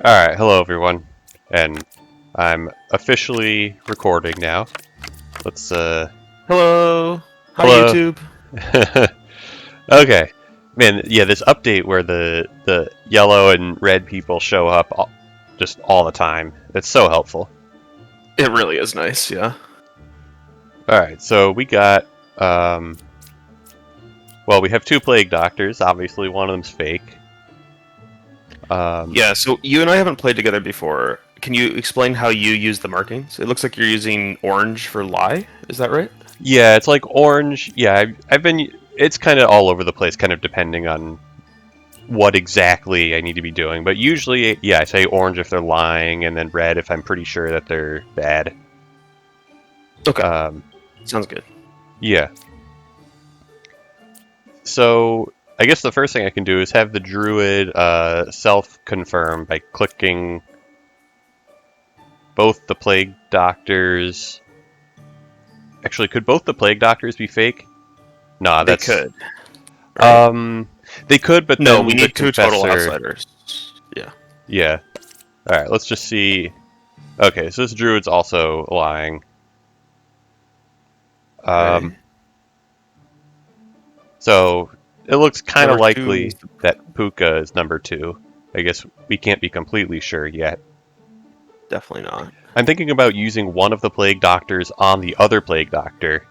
Alright, hello everyone. And I'm officially recording now. Let's, Hello. Hi, hello. YouTube. Okay. Man, yeah, this update where the yellow and red people show up just all the time. It's so helpful. It really is nice, yeah. Alright, so we got, well, we have two plague doctors. Obviously, one of them's fake. Yeah, so you and I haven't played together before. Can you explain how you use the markings? It looks like you're using orange for lie. Is that right? Yeah, it's like orange. Yeah, I've been. It's kind of all over the place, kind of depending on what exactly I need to be doing. But usually, yeah, I say orange if they're lying, and then red if I'm pretty sure that they're bad. Okay. Um, Sounds good. yeah. So I guess the first thing I can do is have the druid self-confirm by clicking both the plague doctors. Actually, could both the plague doctors be fake? Nah, They that's could. Right? they could, but No, then we the need two total confessor. outsiders. Yeah. Yeah. All right, let's just see. Okay, so this druid's also lying. Okay. So it looks kind of Number two is likely that Puka is number 2. I guess we can't be completely sure yet. definitely not. I'm thinking about using one of the plague doctors on the other plague doctor,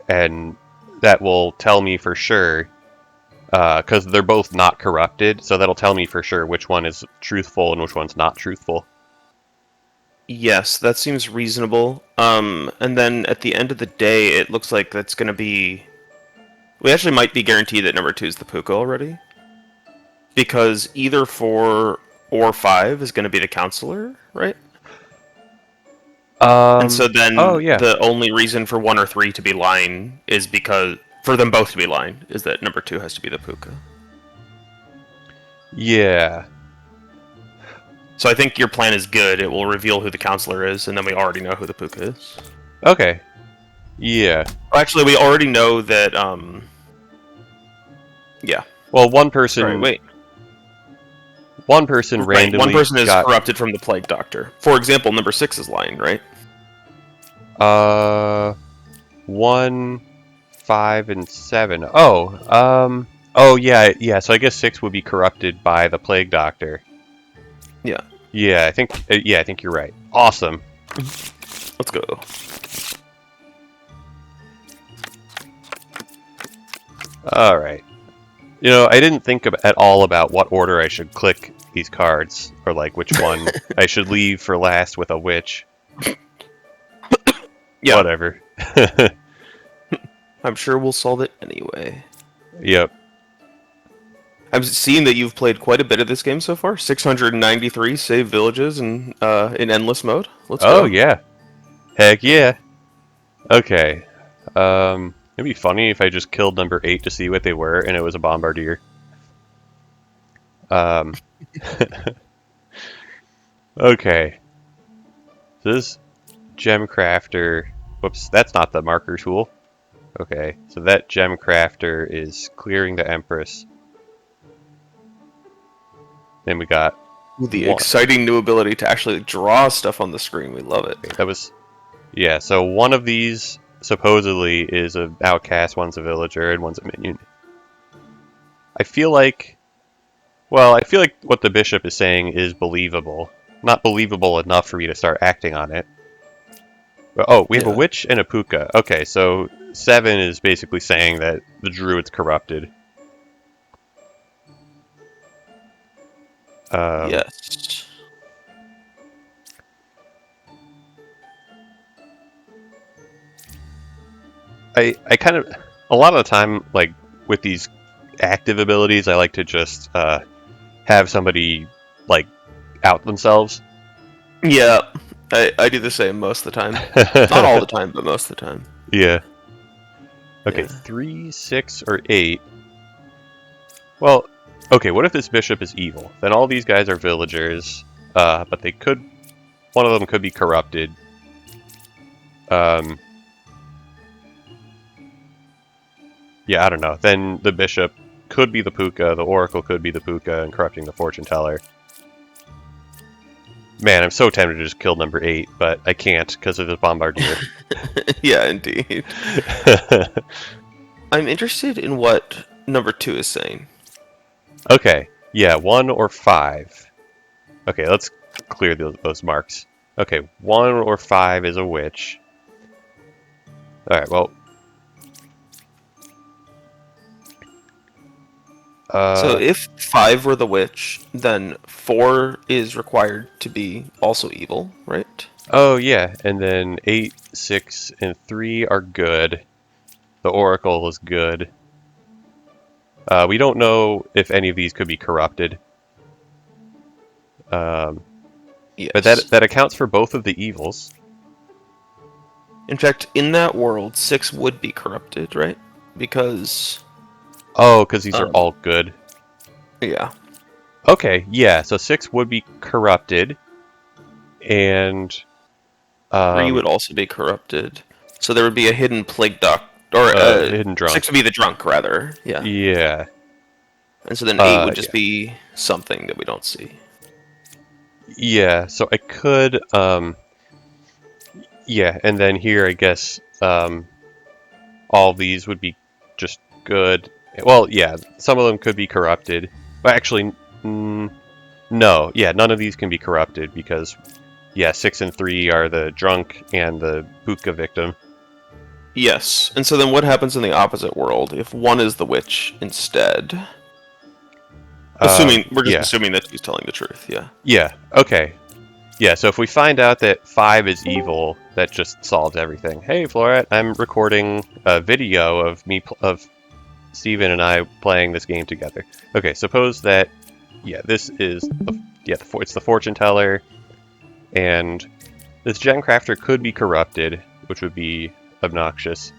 and that will tell me for sure, because they're both not corrupted, so that'll tell me for sure which one is truthful and which one's not truthful. Yes, that seems reasonable. And then at the end of the day, it looks like that's going to be. We actually might be guaranteed that number two is the Puka already. Because either 4 or 5 is going to be the counselor, right? And so Oh then yeah, the only reason for 1 or 3 to be lying is because for them both to be lying is that number 2 has to be the Puka. yeah. So I think your plan is good. It will reveal who the counselor is, and then we already know who the Puka is. Okay, yeah. Actually, we already know that. Yeah. Well, one Sorry. person, Wait. one person Right. One randomly person is got corrupted from the plague doctor. For example, number 6 is lying, right? 1, 5, and 7. Oh yeah, yeah. So I guess 6 would be corrupted by the plague doctor. Yeah. Yeah, I think you're right. Awesome. Let's go. All right. You know, I didn't think at all about what order I should click these cards, or like which one I should leave for last with a witch. Yeah. Whatever. I'm sure we'll solve it anyway. Yep. I'm seeing that you've played quite a bit of this game so far. 693 save villages in endless mode. Let's Oh go. yeah. Heck yeah. Okay. It'd be funny if I just killed number 8 to see what they were, and it was a bombardier. Okay. This gem crafter. Whoops, that's not the marker tool. Okay, so that gem crafter is clearing the Empress. Then we got Ooh, the one. exciting new ability to actually draw stuff on the screen. We love it. That was, yeah. So one of these supposedly is an outcast, one's a villager, and one's a minion. I feel like what the bishop is saying is believable. Not believable enough for me to start acting on it. But, oh, we have a witch and a puka. Okay, so 7 is basically saying that the druid's corrupted. Yes. I kind of, a lot of the time, like, with these active abilities, I like to just have somebody, like, out themselves. Yeah, I do the same most of the time. Not all the time, but most of the time. Yeah. Okay, Yeah. 3, 6, or 8. Well, okay, what if this bishop is evil? Then all these guys are villagers, but they could, one of them could be corrupted. Yeah, I don't know. Then the bishop could be the puka, the oracle could be the puka, and corrupting the fortune teller. Man, I'm so tempted to just kill number 8, but I can't because of the bombardier. Yeah, indeed. I'm interested in what number 2 is saying. Okay, yeah, 1 or 5. Okay, let's clear those marks. Okay, 1 or 5 is a witch. Alright, well... So if 5 were the witch, then 4 is required to be also evil, right? Oh, yeah, and then 8, 6, and 3 are good. The oracle is good. We don't know if any of these could be corrupted. Yes. But that accounts for both of the evils. In fact, in that world, 6 would be corrupted, right? Because... Oh, because these are all good. Yeah. Okay, yeah, so 6 would be corrupted. And... 3 would also be corrupted. So there would be a hidden plague duck. Or hidden drunk. 6 would be the drunk, rather. Yeah. Yeah. And so then 8 would yeah. just be something that we don't see. Yeah, so I could... yeah, and then here, I guess, all these would be just good. Well, yeah, some of them could be corrupted. But actually, no. Yeah, none of these can be corrupted because, yeah, 6 and 3 are the drunk and the puka victim. Yes. And so then what happens in the opposite world if 1 is the witch instead? We're just assuming that she's telling the truth, yeah. Yeah, okay. Yeah, so if we find out that 5 is evil, that just solves everything. Hey, Floret, I'm recording a video of of Steven and I playing this game together. Okay, suppose that, yeah, this is, it's the fortune teller, and this gem crafter could be corrupted, which would be obnoxious.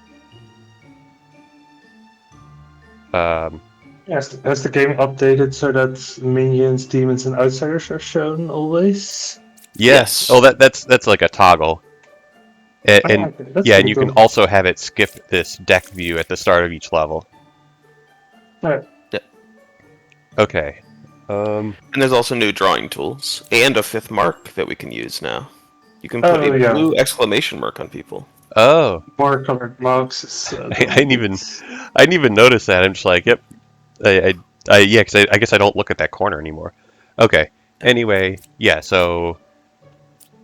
Has the game updated so that minions, demons, and outsiders are shown always? Yes. Oh, that's like a toggle. And that's yeah, and you cool. can also have it skip this deck view at the start of each level. Alright. Yeah. Okay. And there's also new drawing tools and a 5th mark that we can use now. You can put a blue exclamation mark on people. Oh. More colored marks. Is, I didn't even notice that. I'm just like, yep. Yeah, because I guess I don't look at that corner anymore. Okay. Anyway, yeah. So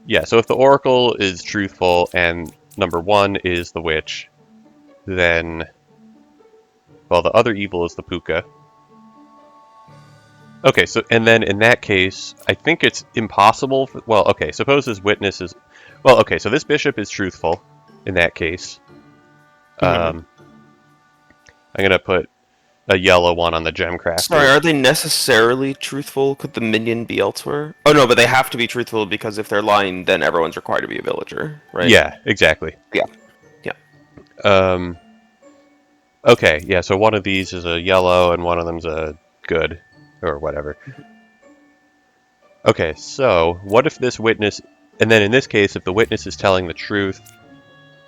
if the oracle is truthful and number 1 is the witch, then, well, the other evil is the puka. Okay, so, and then in that case, I think it's impossible for, well, okay, suppose this witness is, well, okay, so this bishop is truthful in that case. I'm gonna put a yellow one on the gem crafter. Sorry, are they necessarily truthful? Could the minion be elsewhere? Oh no, but they have to be truthful because if they're lying, then everyone's required to be a villager, right? Yeah, exactly. Yeah. Okay, yeah, so one of these is a yellow and one of them's a good, or whatever. Okay, so what if this witness, and then in this case, if the witness is telling the truth,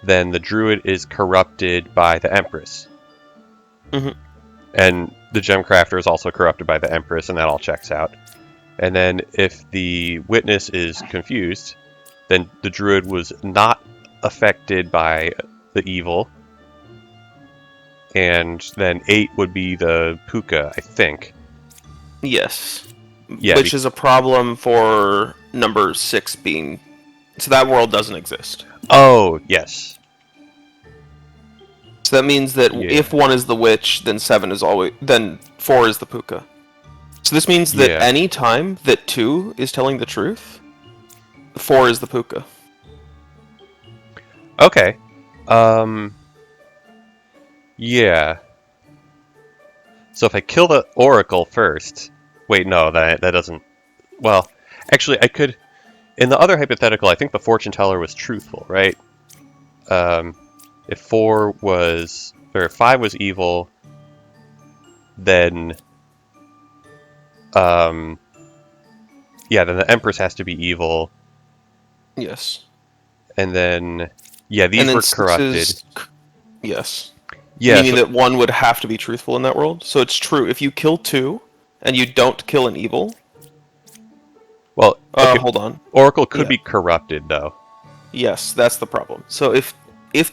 then the druid is corrupted by the empress. And the gem crafter is also corrupted by the empress, and that all checks out. And then if the witness is confused, then the druid was not affected by the evil. And then 8 would be the puka, I think. Yes. Yeah, which is a problem for number 6 being... So that world doesn't exist. Oh, yes. So that means that if 1 is the witch, then 7 is always... Then 4 is the puka. So this means that any time that 2 is telling the truth, 4 is the puka. Okay. Yeah. So if I kill the oracle first... Wait, no, that doesn't... Well, actually, I could... In the other hypothetical, I think the fortune teller was truthful, right? If 4 was... Or if 5 was evil, then... yeah, then the Empress has to be evil. Yes. And then... Yeah, these were corrupted. Yes. Yeah, meaning that 1 would have to be truthful in that world. So it's true, if you kill 2, and you don't kill an evil, Well, okay, Hold on. Oracle could Yeah. be corrupted, though. Yes, that's the problem. So if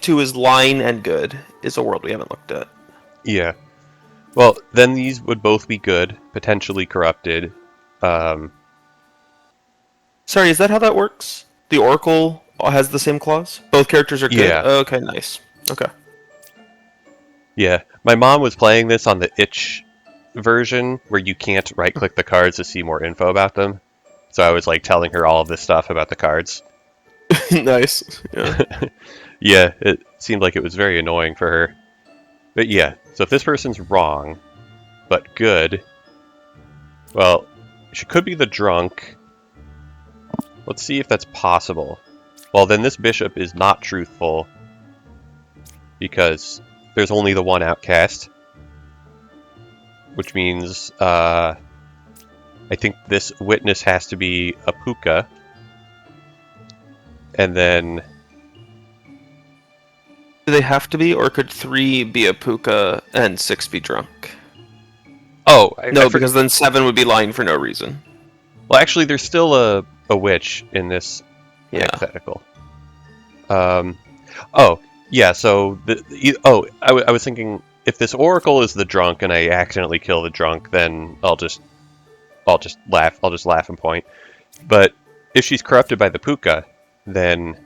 2 is line and good, is a world we haven't looked at. Yeah. Well, then these would both be good, potentially corrupted. Um, Sorry, is that how that works? The Oracle has the same clause? Both characters are good? Yeah. Okay, nice. Okay. yeah. My mom was playing this on the itch version, where you can't right-click the cards to see more info about them. So I was like telling her all of this stuff about the cards. Nice. Yeah. Yeah, it seemed like it was very annoying for her. But yeah, so if this person's wrong, but good, well, she could be the drunk. Let's see if that's possible. Well, then this bishop is not truthful because there's only the one outcast, which means I think this witness has to be a puka, and then Do they have to be, or could 3 be a puka and 6 be drunk? No, because then 7 would be lying for no reason. well, actually, there's still a witch in this Yeah. hypothetical. Oh, yeah. So I was thinking if this oracle is the drunk and I accidentally kill the drunk, then I'll just laugh. I'll just laugh and point. But if she's corrupted by the puka, then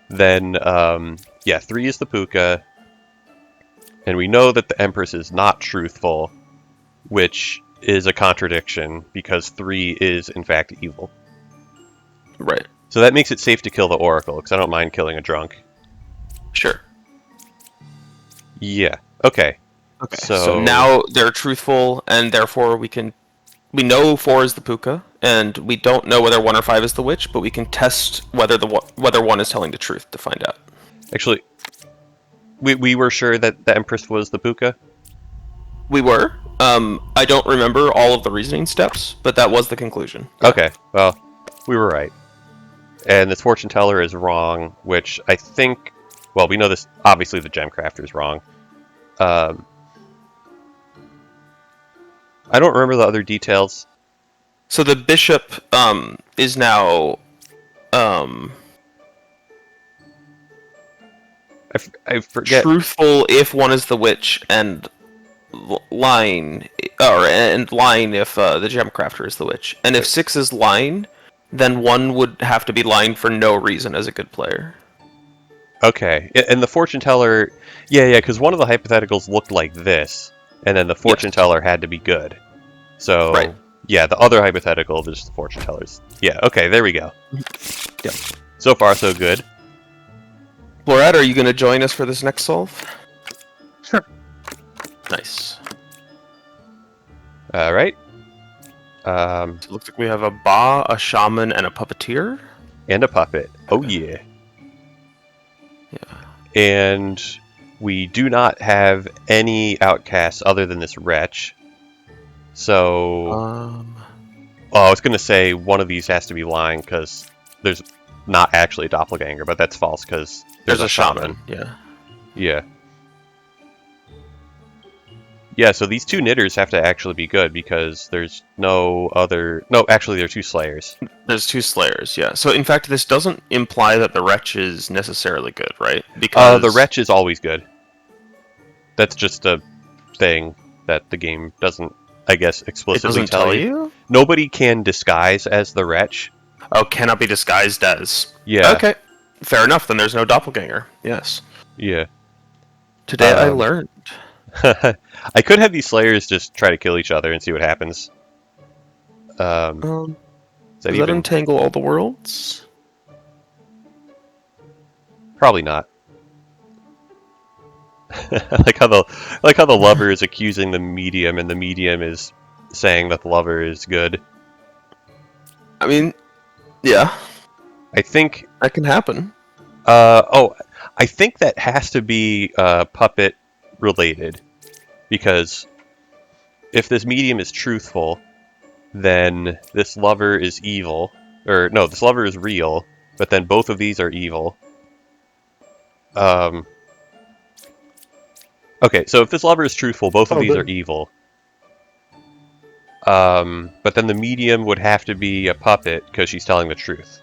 yeah, 3 is the puka, and we know that the Empress is not truthful, which is a contradiction because 3 is in fact evil. Right. So that makes it safe to kill the oracle because I don't mind killing a drunk. Sure. Yeah. Okay. Okay. So- So now they're truthful, and therefore we know 4 is the puka, and we don't know whether 1 or 5 is the witch, but we can test whether whether 1 is telling the truth to find out. Actually, we were sure that the Empress was the puka. We were. I don't remember all of the reasoning steps, but that was the conclusion. Okay. Well, we were right. And this fortune teller is wrong, which I think. Well, we know this. Obviously, the gem crafter is wrong. I don't remember the other details. So the bishop is now I forget. truthful if 1 is the witch, and lying if the gem crafter is the witch. And if 6 is lying, then 1 would have to be lying for no reason as a good player. Okay, and the fortune teller, yeah, because one of the hypotheticals looked like this, and then the fortune teller had to be good. So, Right. yeah, the other hypothetical, just the fortune tellers. Yeah, okay, there we go. Yep. So far, so good. Florette, are you going to join us for this next solve? Sure. Nice. All right. So it looks like we have a Ba, a Shaman, and a Puppeteer. And a puppet. Oh, yeah. Yeah. And we do not have any outcasts other than this wretch. So, I was going to say one of these has to be lying because there's not actually a doppelganger, but that's false because there's a shaman. Yeah. Yeah. Yeah, so these 2 knitters have to actually be good because there's no other... No, actually, there are 2 slayers. There's 2 slayers, yeah. So in fact, this doesn't imply that the wretch is necessarily good, right? Because The wretch is always good. That's just a thing that the game doesn't, I guess, it explicitly doesn't tell you. Nobody can disguise as the wretch. Oh, cannot be disguised as. Yeah. Okay. Fair enough. Then there's no doppelganger. Yes. Yeah. Today I learned. I could have these slayers just try to kill each other and see what happens. Is that Does that even... entangle all the worlds? Probably not. I like how the lover is accusing the medium, and the medium is saying that the lover is good. I mean, yeah, I think. that can happen. I think that has to be puppet related, because if this medium is truthful, then this lover is evil, or no, this lover is real, but then both of these are evil. Okay, so if this lover is truthful, both of these are evil. But then the medium would have to be a puppet because she's telling the truth.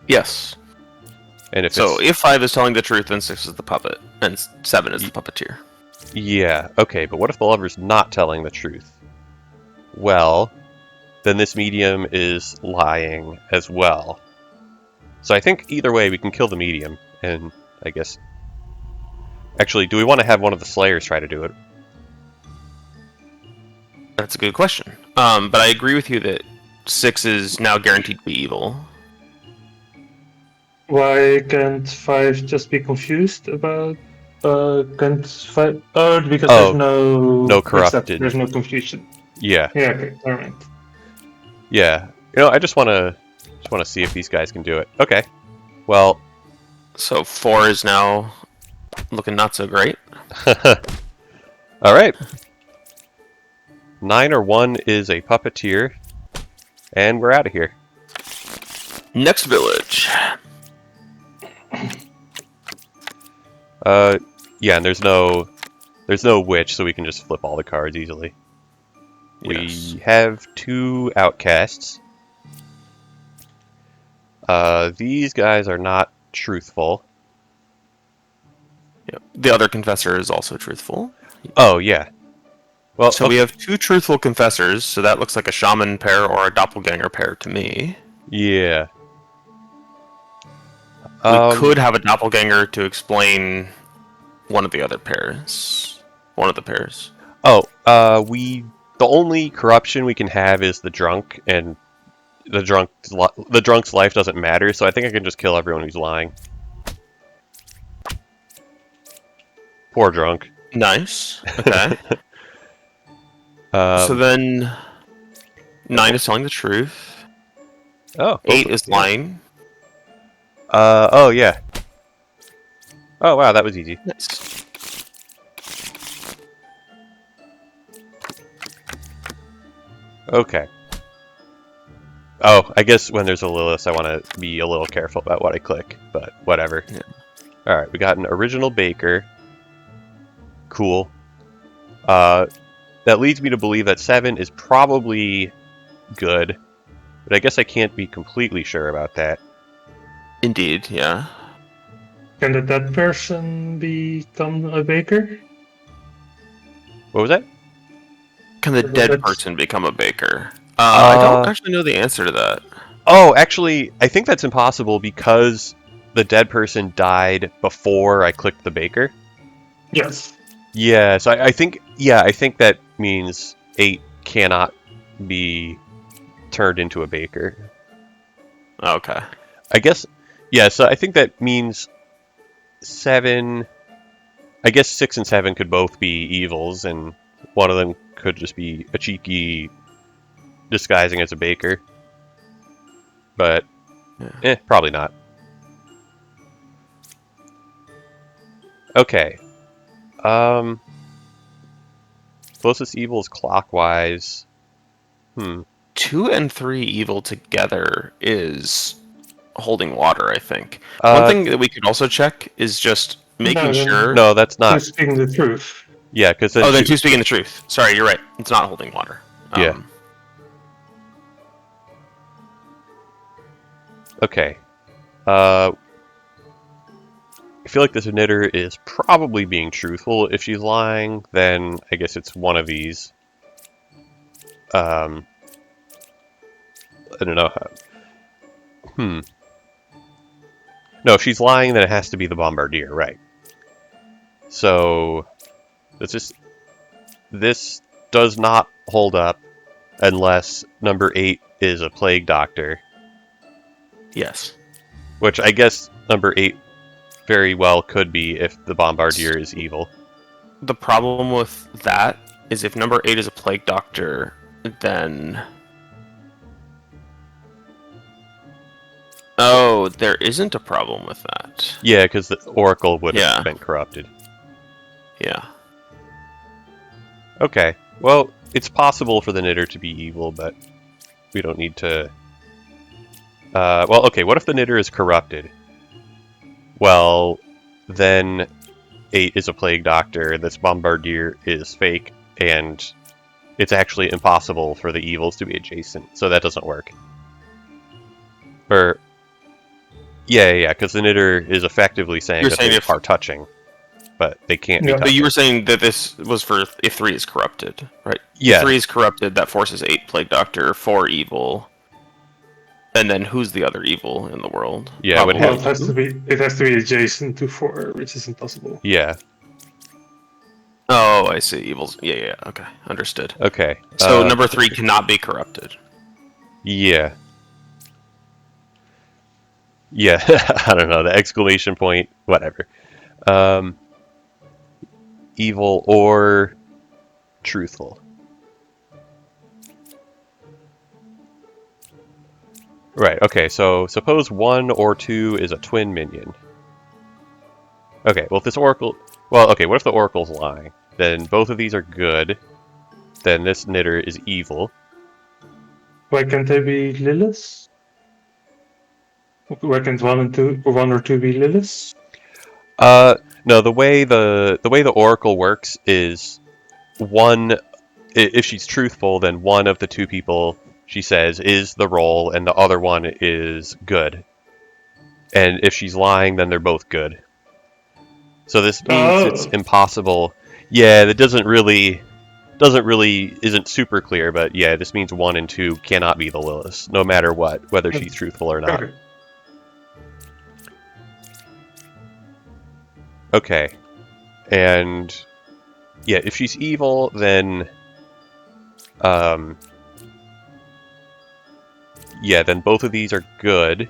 Yes. And if So it's... if 5 is telling the truth, then 6 is the puppet, and 7 is the puppeteer. Yeah, okay, but what if the lover's not telling the truth? Well, then this medium is lying as well. So I think either way we can kill the medium, and I guess... Actually, do we want to have one of the Slayers try to do it? That's a good question. But I agree with you that 6 is now guaranteed to be evil. Why can't 5 just be confused about? Can't 5? Oh, because there's no no mix-up, corrupted. there's no confusion. Yeah. Yeah. Okay. All right. Yeah. I just want to see if these guys can do it. Okay. Well. So 4 is now looking not so great. All right. 9 or 1 is a puppeteer, and we're out of here. Next village. Yeah, and there's no witch, so we can just flip all the cards easily. Yes. We have 2 outcasts. These guys are not truthful. Yep. The other confessor is also truthful. Oh, yeah. Well, So we have 2 truthful confessors, so that looks like a shaman pair or a doppelganger pair to me. yeah. We could have a doppelganger to explain one of the other pairs. One of the pairs. Oh, the only corruption we can have is the drunk, and the drunk's life doesn't matter, so I think I can just kill everyone who's lying. Poor drunk. Nice. Okay. Um, So then 9 is telling the truth. oh, 8 is lying. Oh, yeah. Oh, wow, that was easy. Nice. Okay. Oh, I guess when there's a Lilith, I want to be a little careful about what I click, but whatever. Yeah. Alright, we got an original baker. Cool. That leads me to believe that 7 is probably good, but I guess I can't be completely sure about that. Indeed, yeah. Can the dead person become a baker? What was that? Can the dead That's- person become a baker? I don't actually know the answer to that. Oh, actually, I think that's impossible because the dead person died before I clicked the baker. Yes. Yeah, so I think that means 8 cannot be turned into a baker. Okay. I guess, yeah, so I think that means 7, I guess 6 and 7 could both be evils, and one of them could just be a cheeky disguising as a baker. But, probably not. Okay. Closest evil is clockwise. 2 and 3 evil together is holding water, I think. Uh, One thing that we could also check is just making No, sure... No, that's not. Who's speaking the truth? Yeah, because Oh, then 2 speaking the truth. Sorry, you're right. It's not holding water. Yeah. Okay. I feel like this knitter is probably being truthful. If she's lying, then I guess it's one of these. I don't know how. No, if she's lying, then it has to be the bombardier, right? So, this does not hold up unless number 8 is a plague doctor. Yes. Which I guess number 8 very well could be if the bombardier is evil. The problem with that is if number 8 is a plague doctor, then... Oh, there isn't a problem with that. Yeah, because the oracle would have Yeah. been corrupted. Yeah. Okay, well, it's possible for the knitter to be evil, but we don't need to... well, okay, what if the knitter is corrupted? Well, then 8 is a plague doctor, this bombardier is fake, and it's actually impossible for the evils to be adjacent, so that doesn't work. Or yeah, because the knitter is effectively saying that they are touching, but they can't be touching. But you were saying that this was for if 3 is corrupted, right? Yeah. If 3 is corrupted, that forces 8 Plague Doctor, 4 evil. And then who's the other evil in the world? Yeah, well, it has to be adjacent to 4, which is impossible. Yeah. Oh, I see. Evils. Yeah. Okay, understood. Okay. So number 3 cannot be corrupted. Yeah. Yeah. I don't know. The exclamation point. Whatever. Evil or truthful. Right, okay, so suppose 1 or 2 is a twin minion. Okay, well if this oracle... Well, okay, what if the oracle's lying? Then both of these are good. Then this knitter is evil. Why can't they be Liliths? Why can't 1 or 2 be Liliths? No, the way the oracle works is one... If she's truthful, then one of the 2 people she says is the role, and the other one is good. And if she's lying, then they're both good. So this means it's impossible. Yeah, that isn't super clear, but yeah, this means 1 and 2 cannot be the Lilith, no matter what, whether she's truthful or not. Okay. And yeah, if she's evil, then yeah, then both of these are good.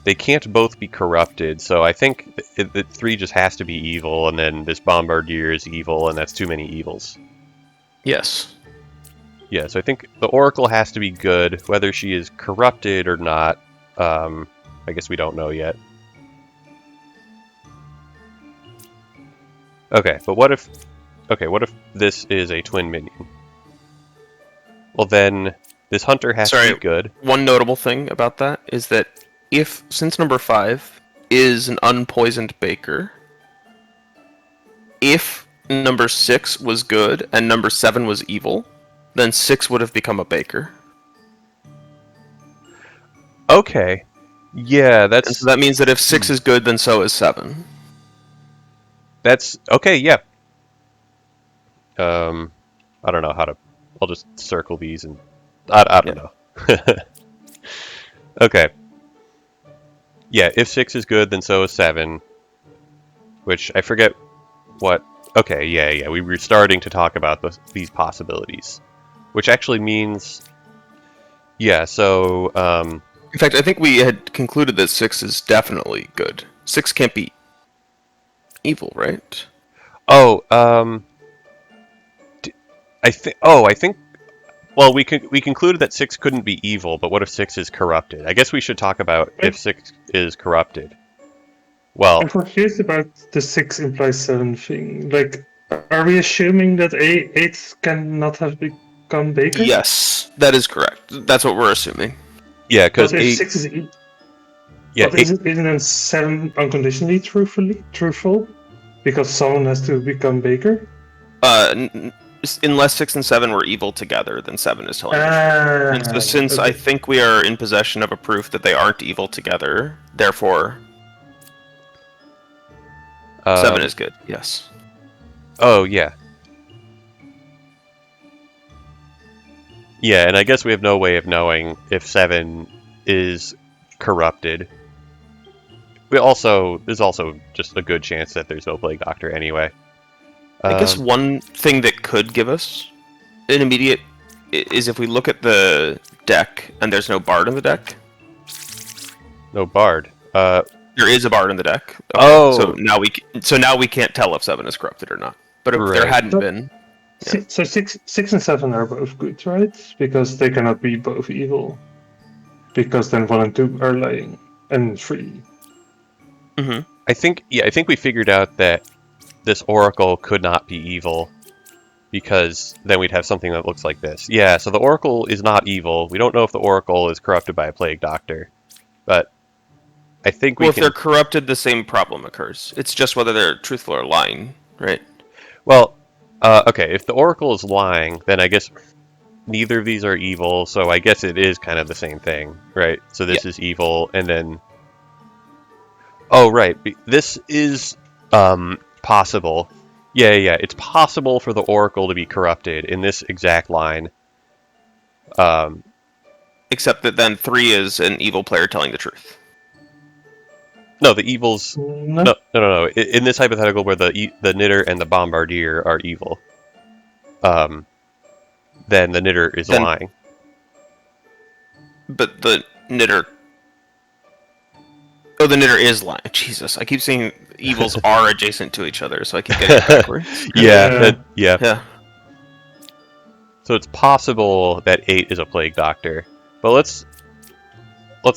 They can't both be corrupted, so I think that 3 just has to be evil, and then this Bombardier is evil, and that's too many evils. Yes. Yeah, so I think the Oracle has to be good, whether she is corrupted or not. I guess we don't know yet. Okay, but what if this is a twin minion? Well then, this hunter has to be good. One notable thing about that is that since number 5 is an unpoisoned baker, if number 6 was good and number 7 was evil, then 6 would have become a baker. Okay. Yeah, that's... So that means that if 6 is good, then so is 7. That's... Okay, yeah. I don't know how to... I'll just circle these and... I don't know. Okay. Yeah, if 6 is good, then so is 7. Which, I forget what... Okay, yeah, we were starting to talk about these possibilities. Which actually means... Yeah, so... In fact, I think we had concluded that 6 is definitely good. 6 can't be evil, right? Oh, I think... Well, we concluded that 6 couldn't be evil, but what if 6 is corrupted? I guess we should talk about if 6 is corrupted. Well... I'm confused about the 6 implies 7 thing. Like, are we assuming that 8 cannot have become Baker? Yes, that is correct. That's what we're assuming. Yeah, because 8... 6 is... Yeah, but isn't then 7 unconditionally truthful? Because someone has to become Baker? Unless 6 and 7 were evil together, then 7 is telling the truth. And so since I think we are in possession of a proof that they aren't evil together, therefore 7 is good, yes. Oh, yeah. Yeah, and I guess we have no way of knowing if 7 is corrupted. There's also just a good chance that there's no Plague Doctor anyway. I guess one thing that could give us an immediate is if we look at the deck and there's no Bard in the deck. No Bard. There is a Bard in the deck. Okay. Oh. So now we can't tell if 7 is corrupted or not. But if there hadn't been. Yeah. So 6 and 7 are both good, right? Because they cannot be both evil. Because then 1 and 2 are lying, and 3. Mm-hmm. I think we figured out that this Oracle could not be evil, because then we'd have something that looks like this. Yeah, so the Oracle is not evil. We don't know if the Oracle is corrupted by a Plague Doctor, but I think if they're corrupted, the same problem occurs. It's just whether they're truthful or lying, right? Well, Okay, if the Oracle is lying, then I guess neither of these are evil, so I guess it is kind of the same thing, right? So this is evil, and then... Oh, right. This is possible. Yeah. It's possible for the Oracle to be corrupted in this exact line. Except that then 3 is an evil player telling the truth. No, the evils... No. No. In this hypothetical where the Knitter and the Bombardier are evil, then the Knitter is Then- lying. But the Knitter... Oh, the Knitter is lying. Jesus, I keep saying evils are adjacent to each other, so I keep getting it backwards. Yeah. Yeah. So it's possible that 8 is a Plague Doctor. But let's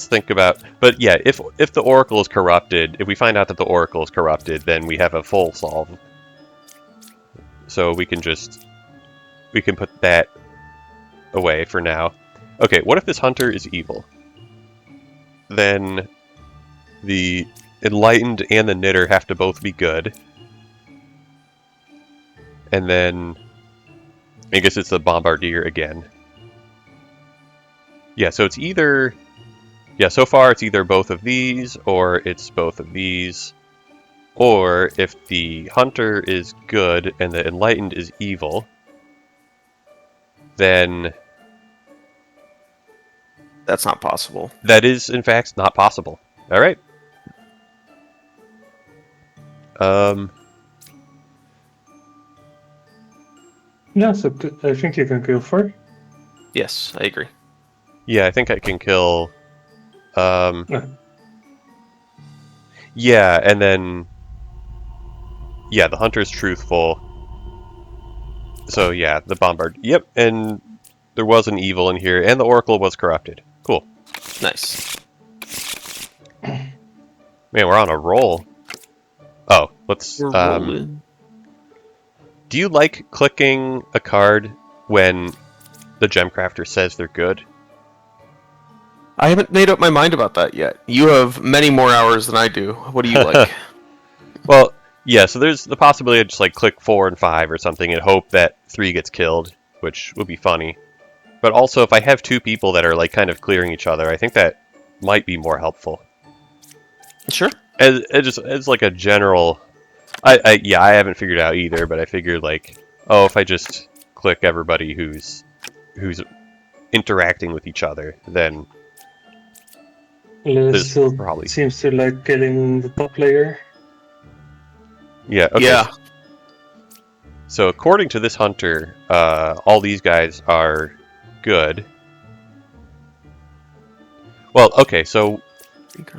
think about... But yeah, if the Oracle is corrupted, if we find out that the Oracle is corrupted, then we have a full solve. So we can put that away for now. Okay, what if this Hunter is evil? Then the Enlightened and the Knitter have to both be good. And then I guess it's the Bombardier again. Yeah, so it's either... Yeah, so far it's either both of these, or it's both of these. Or if the Hunter is good and the Enlightened is evil, then... That's not possible. That is, in fact, not possible. Alright. Yeah, so I think you can kill 4. Yes, I agree. Yeah, I think I can kill... Yeah. Yeah, and then... Yeah, the Hunter's truthful. So yeah, the Bombard... Yep, and there was an evil in here, and the Oracle was corrupted. Cool. Nice. Man, we're on a roll. Oh, let's... We're rolling. Do you like clicking a card when the Gemcrafter says they're good? I haven't made up my mind about that yet. You have many more hours than I do. What do you like? Well, yeah, so there's the possibility of just like click 4 and 5 or something and hope that 3 gets killed, which would be funny. But also, if I have 2 people that are like kind of clearing each other, I think that might be more helpful. Sure. As like a general... I haven't figured out either, but I figured like, oh, if I just click everybody who's interacting with each other, then Lewis there's still probably... seems to like killing the top player. Yeah, okay. Yeah. So according to this Hunter, all these guys are good. Well, okay, so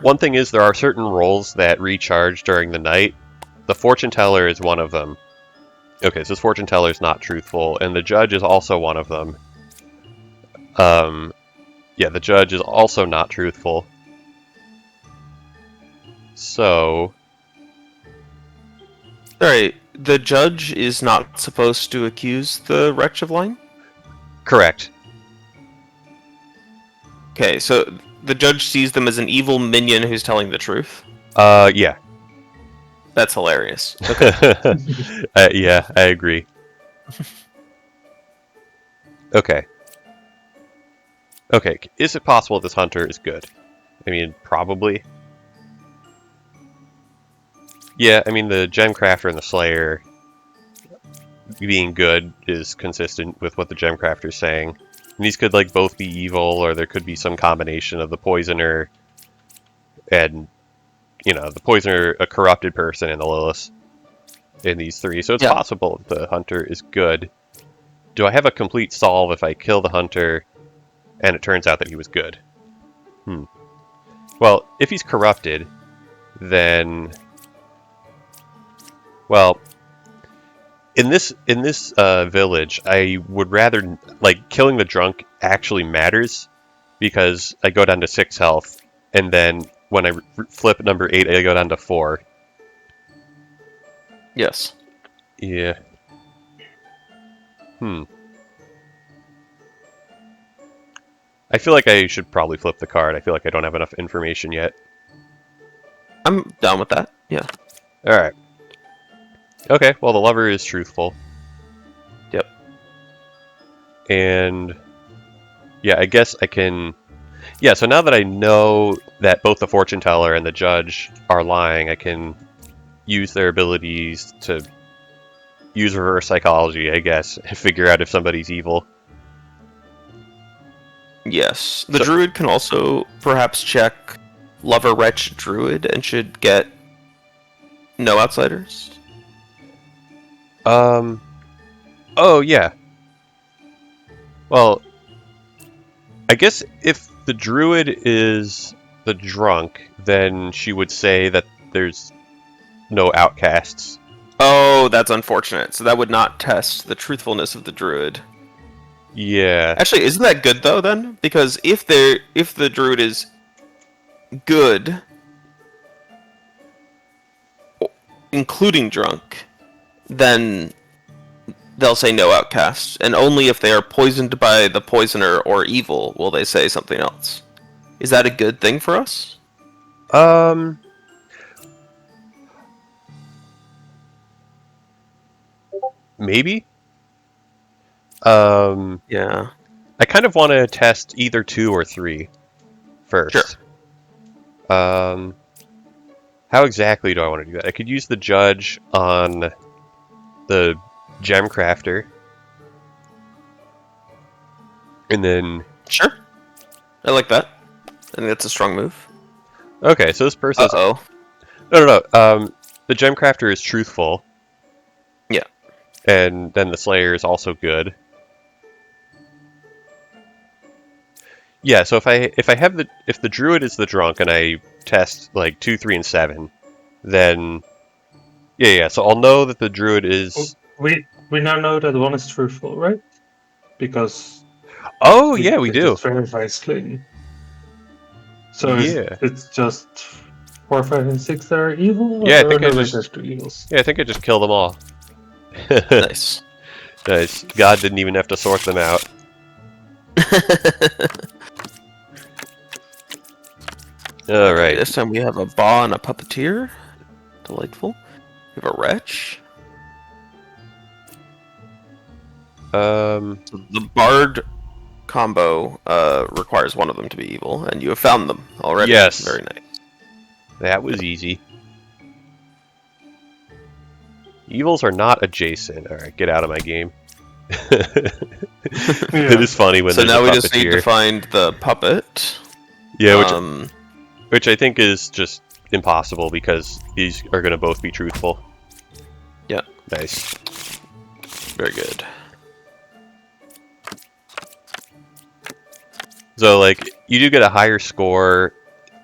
one thing is there are certain roles that recharge during the night. The Fortune Teller is one of them. Okay, so this Fortune Teller is not truthful, and the Judge is also one of them. Yeah, the Judge is also not truthful. So... Alright, the judge is not supposed to accuse the wretch of lying? Correct. Okay, so the judge sees them as an evil minion who's telling the truth? Yeah. That's hilarious. Yeah, I agree. Okay. Okay, is it possible this Hunter is good? I mean, probably. Yeah, I mean, the Gemcrafter and the Slayer being good is consistent with what the Gemcrafter is saying. And these could, like, both be evil, or there could be some combination of the Poisoner and, you know, the Poisoner, a corrupted person, and the Lilith in these 3. So it's possible the Hunter is good. Do I have a complete solve if I kill the Hunter and it turns out that he was good? Well, if he's corrupted, then... Well, in this village, I would rather, like, killing the drunk actually matters, because I go down to 6 health, and then when I flip number 8, I go down to 4. Yes. Yeah. I feel like I should probably flip the card. I feel like I don't have enough information yet. I'm down with that, yeah. Alright. Okay, well, the lover is truthful. And yeah, I guess I can. Yeah, so now that I know that both the fortune teller and the judge are lying, I can use their abilities to use reverse psychology, I guess, and figure out if somebody's evil. Yes. The So- druid can also perhaps check lover wretch druid and should get no outsiders. Oh, yeah. Well, I guess if the druid is the drunk, then she would say that there's no outcasts. Oh, that's unfortunate. So that would not test the truthfulness of the druid. Yeah. Actually, isn't that good though then? Because if the druid is good, including drunk, then they'll say no outcast, and only if they are poisoned by the poisoner or evil will they say something else. Is that a good thing for us? Maybe. Yeah. I kind of want to test either 2 or 3 first. Sure. How exactly do I want to do that? I could use the judge on the gem crafter. And then... Sure. I like that. I think that's a strong move. Okay, so this person's... Uh-oh. No. The gem crafter is truthful. Yeah. And then the slayer is also good. Yeah, so if the druid is the drunk and I test like 2, 3, and 7, then yeah. So I'll know that the druid is. We now know that one is truthful, right? Because Oh yeah, we it do. just verifies clean. So Yeah. it's just 4, 5, and 6 that are evil. Yeah, I or think I no, just- there's 2 evils. Yeah, I think I just killed them all. Nice. Nice. God didn't even have to sort them out. All right. This time we have a Ba and a Puppeteer. Delightful. We have a Wretch. The Bard combo requires one of them to be evil, and you have found them already. Yes. Very nice. That was easy. Evils are not adjacent. All right, get out of my game. It is funny when So there's now a we just need to puppeteer. find the puppet. Yeah, which I think is just impossible because these are going to both be truthful. Yeah. Nice. Very good. So, like, you do get a higher score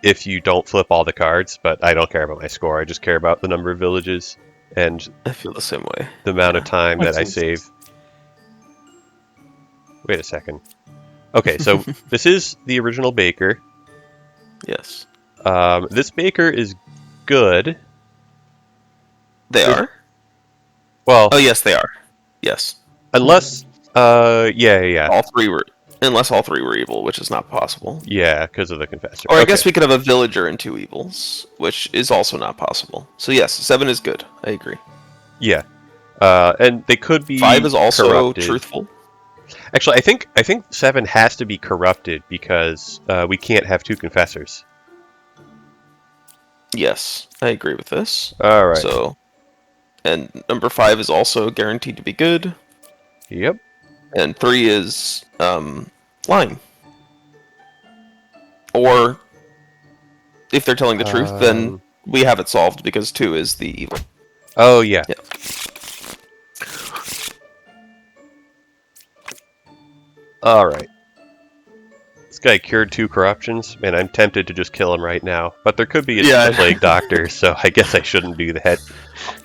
if you don't flip all the cards, but I don't care about my score. I just care about the number of villages and I feel the same way. the amount of time that I Makes sense. save. Wait a second. Okay, so this is the original baker. Yes. This baker is good. They are? Well, Oh, yes, they are. Yes. unless, yeah. All three were... Unless all three were evil, which is not possible. Yeah, because of the confessor. Or I Okay. guess we could have a villager and 2 evils, which is also not possible. So yes, 7 is good. I agree. Yeah. And they could be 5 is also corrupted. truthful. Actually, I think 7 has to be corrupted because we can't have 2 confessors. Yes, I agree with this. All right. So, and number 5 is also guaranteed to be good, Yep. and 3 is lying. Or if they're telling the truth, then we have it solved because 2 is the evil. Oh yeah. Yeah. All right. This guy cured 2 corruptions, and I'm tempted to just kill him right now. But there could be a plague doctor, so I guess I shouldn't do that.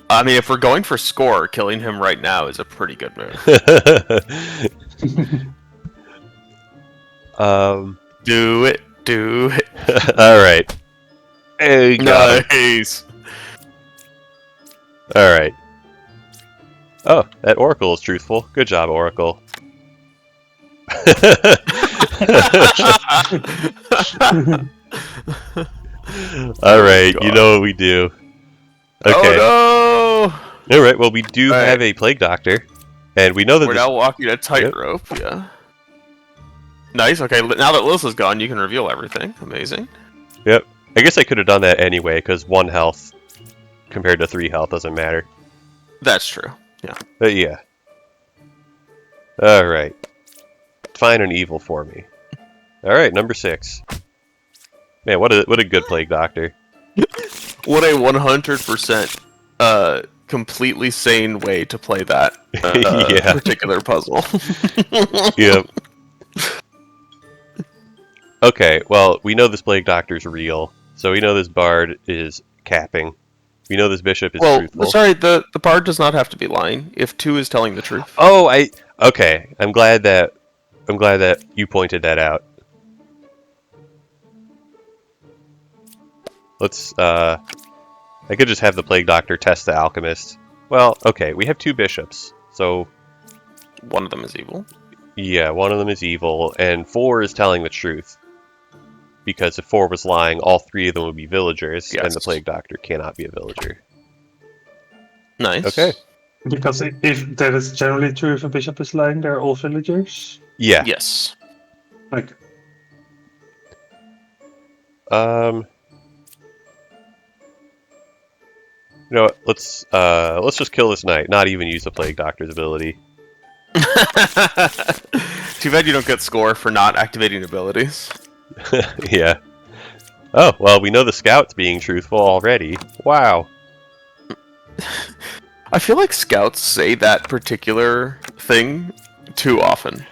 I mean, if we're going for score, killing him right now is a pretty good move. Do it. All right. Hey, got him. Nice. All right. Oh, that Oracle is truthful. Good job, Oracle. All right, you know what we do. Okay. Oh All right. Well, we do All right. have a plague doctor. And we know that We're this... now walking a tightrope, yeah. Nice, okay, now that Lilith is gone, you can reveal everything. Amazing. Yep. I guess I could have done that anyway, because 1 health compared to 3 health doesn't matter. That's true, yeah. But yeah. Alright. Find an evil for me. Alright, number 6. Man, what a good Plague Doctor. What a 100% completely sane way to play that Yeah. particular puzzle. Yep. Okay, well, we know this Plague Doctor's real, so we know this Bard is capping. We know this Bishop is truthful. Sorry, the bard does not have to be lying if 2 is telling the truth. Oh, okay. I'm glad that you pointed that out. Let's I could just have the Plague Doctor test the Alchemist. Well, okay, we have 2 bishops. So One of them is evil. yeah, one of them is evil and 4 is telling the truth. Because if 4 was lying, all 3 of them would be villagers, Yes. and the Plague Doctor cannot be a villager. Nice. Okay. Because if that is generally true, if a bishop is lying, they're all villagers. Yeah. Yes. Like, You know what, let's just kill this knight, not even use the Plague Doctor's ability. Too bad you don't get score for not activating abilities. Yeah. Oh, well, we know the scout's being truthful already. Wow. I feel like scouts say that particular thing too often.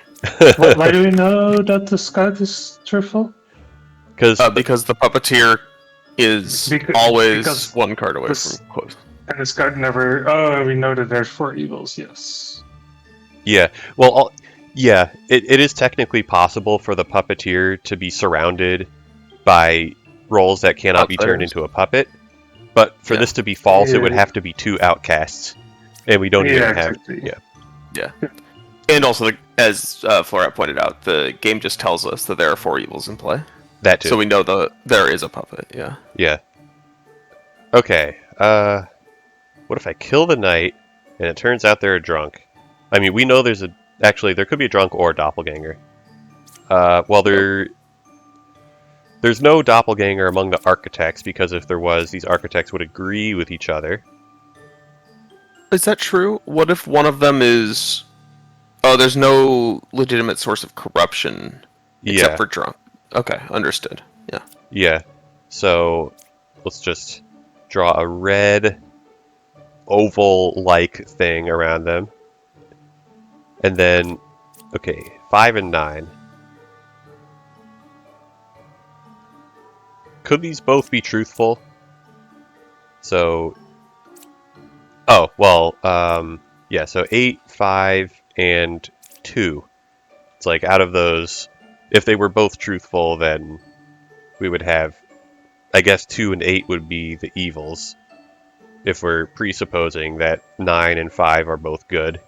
why do we know that the scout is truthful? Because Because the puppeteer is always because one card away this- from close. And the scout never. Oh, we know that there's 4 evils. Yes. yeah, well, yeah, it is technically possible for the puppeteer to be surrounded by roles that cannot be turned Outsiders. into a puppet. But for Yeah. this to be false, it would Yeah. have to be 2 outcasts, and we don't even have. exactly. Yeah. And also, as Florat pointed out, the game just tells us that there are 4 evils in play. That too. So we know there is a puppet, yeah. Yeah. Okay. What if I kill the knight and it turns out they're a drunk? I mean, we know actually there could be a drunk or a doppelganger. Well, there's no doppelganger among the architects because if there was, these architects would agree with each other. Is that true? What if one of them is... Oh, there's no legitimate source of corruption except Yeah. for drunk. Okay, understood. Yeah. Yeah. So let's just draw a red oval-like thing around them. And then, okay, 5 and 9. Could these both be truthful? So, oh, well, yeah, so 8, 5, and 2. It's like out of those, if they were both truthful, then we would have, I guess 2 and 8 would be the evils. If we're presupposing that 9 and 5 are both good.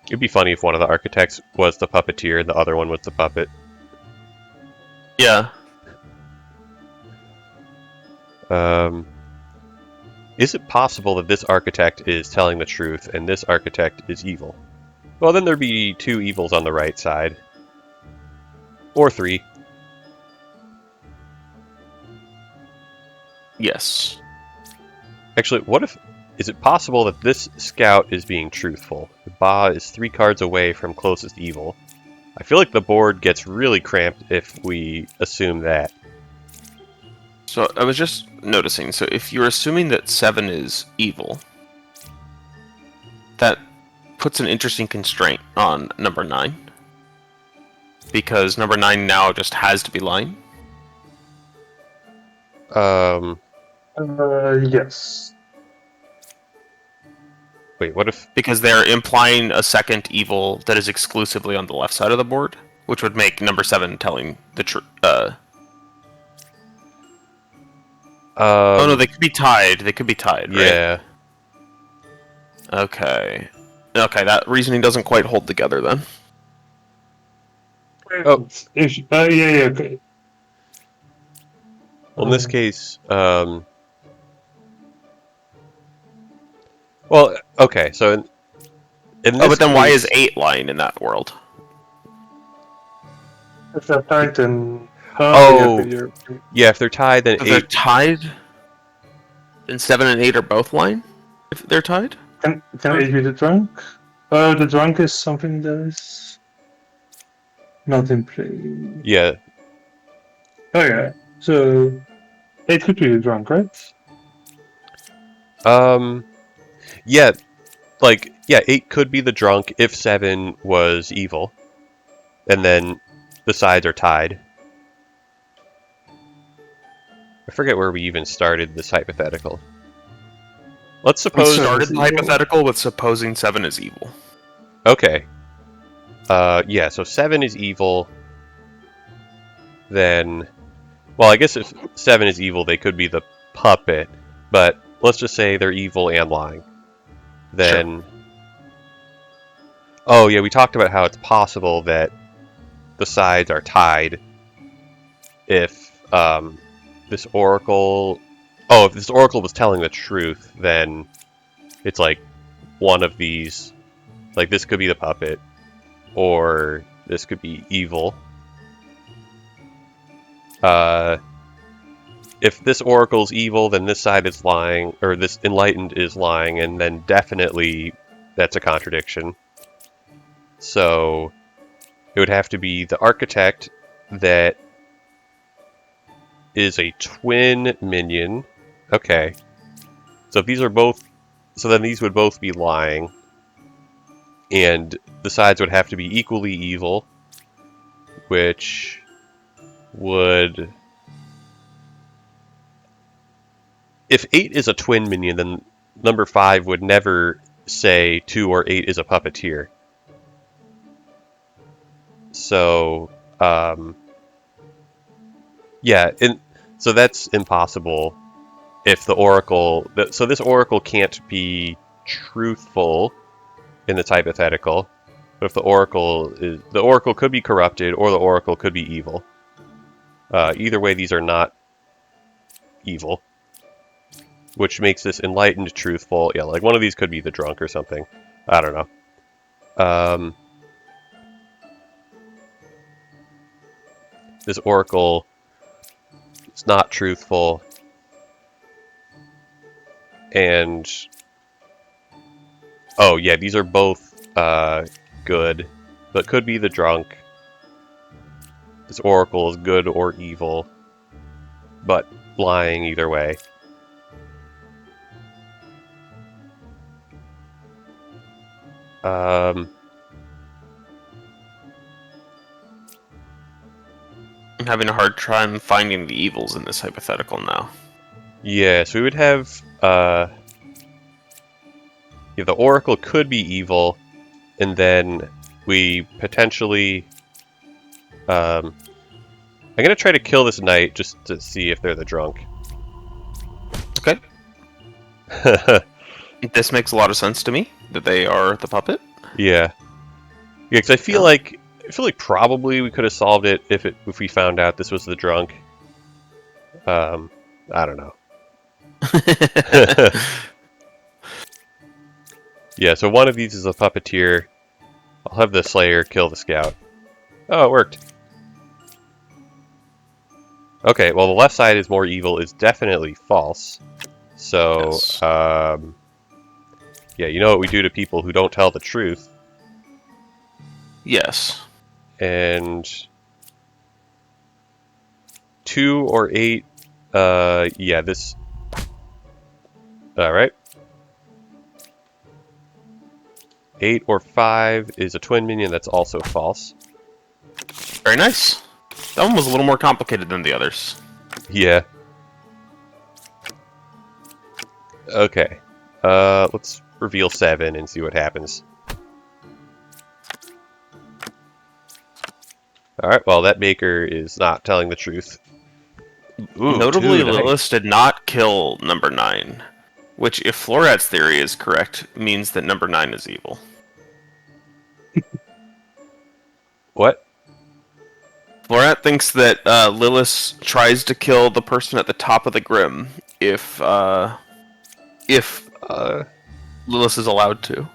It'd be funny if one of the architects was the puppeteer and the other one was the puppet. Yeah. Is it possible that this architect is telling the truth and this architect is evil? Well, then there'd be 2 evils on the right side. Or 3. Yes. Actually, what if... Is it possible that this scout is being truthful? The Ba is 3 cards away from closest evil. I feel like the board gets really cramped if we assume that. So I was just noticing, so if you're assuming that 7 is evil, that puts an interesting constraint on number 9. Because number 9 now just has to be lying. Yes. Wait, what if... Because they're implying a second evil that is exclusively on the left side of the board, which would make number 7 telling the truth. Oh no, they could be tied. They could be tied, right? Yeah. Okay. Okay, that reasoning doesn't quite hold together then. Oh. Yeah, okay. Well, in this case, Well, okay, so in Oh, this but then why is case- 8 lying in that world? If they're tied, then Oh, yeah, yeah, if they're tied, then If they're 8... tied, then 7 and 8 are both lying? If they're tied? can 8 be the drunk? The drunk is something that is not in play. Yeah, Oh yeah, so 8 could be the drunk, right? yeah, like, yeah, 8 could be the drunk if 7 was evil. And then the sides are tied. I forget where we even started this hypothetical. Let's We suppose... started the evil. hypothetical with supposing 7 is evil. Okay. Yeah, so 7 is evil. Then... Well, I guess if 7 is evil, they could be the puppet. But let's just say they're evil and lying. Then... Oh, yeah, we talked about how it's possible that the sides are tied if this oracle... Oh, if this oracle was telling the truth, then it's like one of these... Like, this could be the puppet, or this could be evil. If this oracle's evil, then this side is lying, or this enlightened is lying, and then definitely that's a contradiction. So it would have to be the architect that is a twin minion. Okay. So if these are both... So then these would both be lying. And the sides would have to be equally evil, which would... If 8 is a twin minion, then number 5 would never say 2 or 8 is a puppeteer. So, yeah, so that's impossible if the oracle... So this oracle can't be truthful in this hypothetical. But if the oracle is... The oracle could be corrupted, or the oracle could be evil. Either way, these are not evil. Which makes this enlightened truthful. Yeah, like one of these could be the drunk or something. I don't know. This oracle is not truthful. And... Oh, yeah, these are both good. But could be the drunk. This oracle is good or evil. But lying either way. I'm having a hard time finding the evils in this hypothetical now. Yeah, so we would have... Yeah, the oracle could be evil, and then we potentially... I'm gonna try to kill this knight just to see if they're the drunk. Okay. This makes a lot of sense to me, that they are the puppet. Yeah. Yeah, because I feel like probably we could have solved it if we found out this was the drunk. I don't know. Yeah, so one of these is a puppeteer. I'll have the Slayer kill the scout. Oh, it worked. Okay, well the left side is more evil is definitely false. So, Yes. Yeah, you know what we do to people who don't tell the truth. Yes. And 2 or 8, yeah, this... Alright. 8 or 5 is a twin minion, that's also false. Very nice. That one was a little more complicated than the others. Yeah. Okay. Let's reveal 7 and see what happens. Alright, well, that baker is not telling the truth. Ooh, Notably, 2 tonight. Lilith did not kill number 9, which, if Florat's theory is correct, means that number 9 is evil. What? Florat thinks that Lilith tries to kill the person at the top of the Grim if Lilith is allowed to.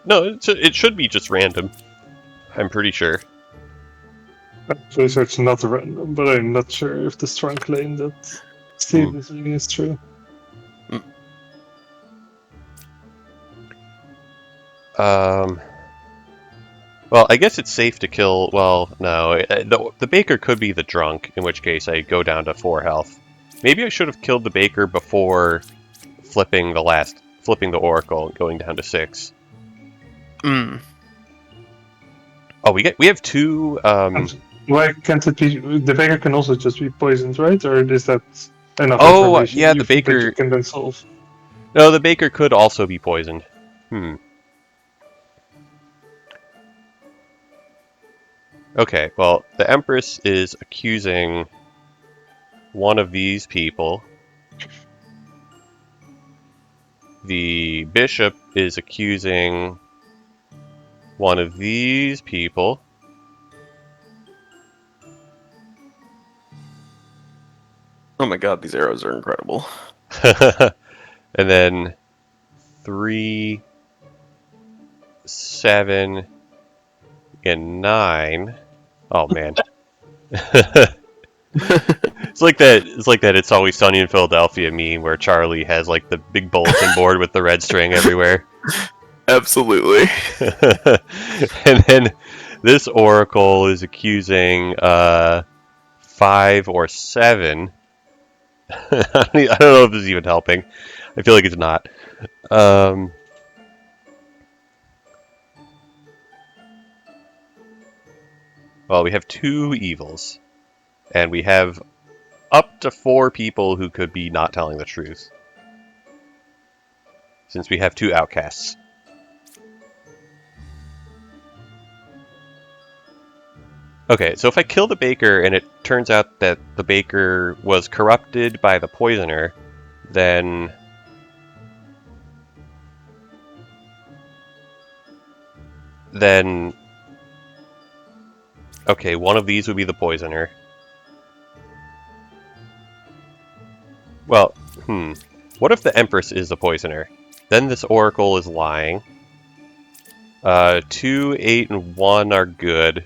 No, it should be just random. I'm pretty sure. Actually, so it's not random, but I'm not sure if the strong claim that Steve is reading is true. Well, I guess it's safe to kill. Well, no, the baker could be the drunk, in which case I go down to 4 health. Maybe I should have killed the baker before flipping the oracle, and going down to 6. Mm. Oh, we have 2. Why can't it be? The baker can also just be poisoned, right? Or is that enough Oh, information yeah, the that you baker. can then solve? No, the baker could also be poisoned. Okay, well, the Empress is accusing one of these people. The Bishop is accusing one of these people. Oh my god, these arrows are incredible. And then 3, 7, and 9. Oh man. It's like that. It's like that. It's Always Sunny in Philadelphia meme where Charlie has like the big bulletin board with the red string everywhere. Absolutely. And then this oracle is accusing 5 or 7. I don't know if this is even helping. I feel like it's not. Well, we have 2 evils, and we have up to 4 people who could be not telling the truth, since we have 2 outcasts. Okay, so if I kill the baker and it turns out that the baker was corrupted by the poisoner, then okay, one of these would be the poisoner. Well, what if the Empress is the poisoner? Then this oracle is lying. 2, 8, and 1 are good.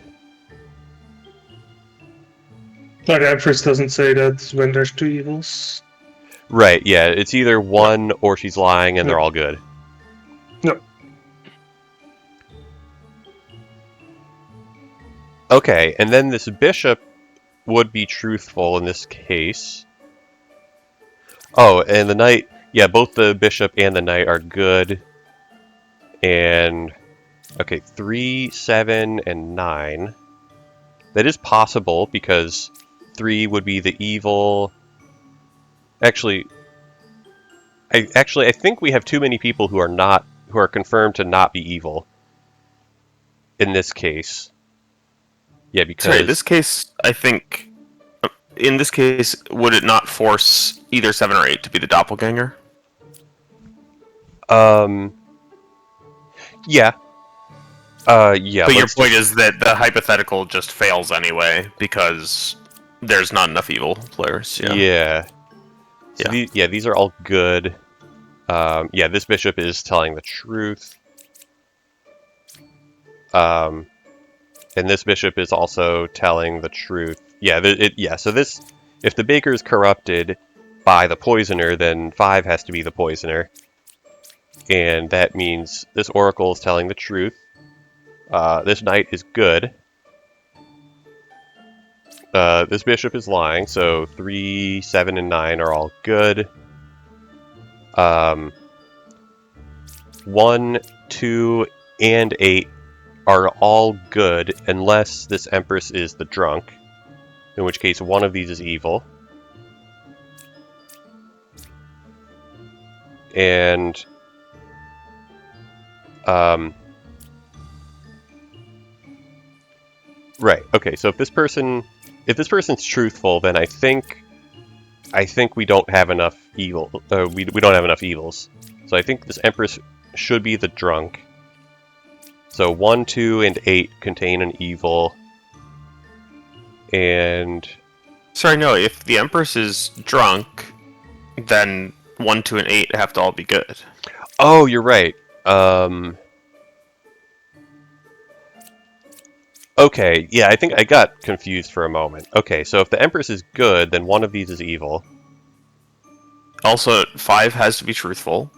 No, the Empress doesn't say that when there's 2 evils. Right, yeah, it's either 1 or she's lying and they're all good. No. Okay, and then this bishop would be truthful in this case. Oh, and the knight, yeah, both the bishop and the knight are good. And, okay, 3, 7, and 9. That is possible because 3 would be the evil. Actually, I think we have too many people who are confirmed to not be evil. In this case, yeah, because Sorry, this case, I think, in this case, would it not force either 7 or 8 to be the doppelganger? Yeah. Yeah. But your point is that the hypothetical just fails anyway because there's not enough evil players. Yeah. Yeah. So Yeah. these are all good. Yeah, this bishop is telling the truth. And this bishop is also telling the truth. Yeah, so this, if the baker is corrupted by the poisoner, then 5 has to be the poisoner. And that means this oracle is telling the truth. This knight is good. This bishop is lying, so 3, 7, and 9 are all good. 1, 2, and 8 are all good unless this Empress is the drunk, in which case one of these is evil. And right, okay, so if this person's truthful, then I think we don't have enough evil. We don't have enough evils. So I think this Empress should be the drunk. So 1, 2, and 8 contain an evil. And Sorry, no. If the Empress is drunk then 1, 2, and 8 have to all be good. Oh, you're right. Okay, yeah, I think I got confused for a moment. Okay, so if the Empress is good, then one of these is evil. Also, 5 has to be truthful.